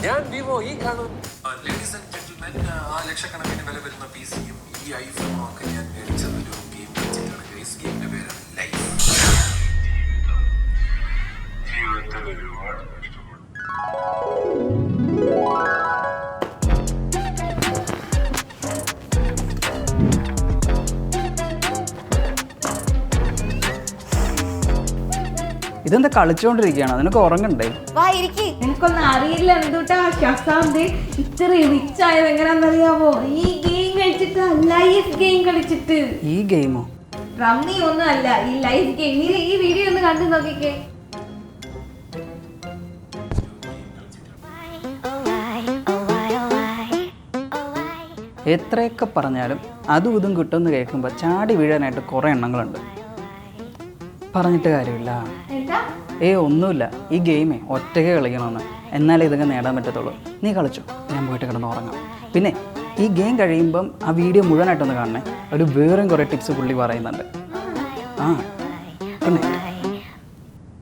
ഞാൻ വിവോ ഈ കാണും. ലേഡീസ് ആൻഡ് ജെന്റിൽമെൻ, ആ ലക്ഷക്കണക്കിന് വില വരുന്ന PC-യും ഈ ഐഫോണും ഒക്കെ ഞാൻ മേടിച്ചത് ഒരു ഗെയിം കളിച്ചിട്ടാണ്. ഗൈസ്, ഗെയിമിന്റെ പേരാണ് ലൈഫ്. ഇതെന്താ കളിച്ചോണ്ടിരിക്കുകയാണ്? നിനക്ക് ഉറങ്ങണ്ടേ? എനിക്കൊന്നും അറിയില്ല എന്തുട്ടാ ശാന്ത് ഇത്ര റിച്ച് ആയത് എങ്ങനെയാണെന്നറിയാമോ? ഈ ഗെയിം കളിച്ചിട്ട്, ലൈഫ് ഗെയിം കളിച്ചിട്ട്. ഈ ഗെയിമോ? റമ്മി ഒന്നും അല്ല, ഈ ലൈഫ് ഗെയിം. നീ ഈ വീഡിയോ ഒന്ന് കണ്ടു നോക്കിക്കേ. എത്രയൊക്കെ പറഞ്ഞാലും അതും ഇതും കിട്ടുമെന്ന് കേൾക്കുമ്പോൾ ചാടി വീഴാനായിട്ട് കുറേ എണ്ണങ്ങളുണ്ട്. പറഞ്ഞിട്ട് കാര്യമില്ല. ഒന്നുമില്ല, ഈ ഗെയിമേ ഒറ്റയ്ക്ക് കളിക്കണമെന്ന്, എന്നാലേ ഇതൊക്കെ നേടാൻ പറ്റത്തുള്ളൂ. നീ കളിച്ചോ, ഞാൻ പോയിട്ട് കിടന്ന് ഉറങ്ങാം. പിന്നെ ഈ ഗെയിം കഴിയുമ്പം ആ വീഡിയോ മുഴുവനായിട്ടൊന്ന് കാണണേ. ഒരു വേറെയും കുറേ ടിപ്സ് പുള്ളി പറയുന്നുണ്ട്. പിന്നെ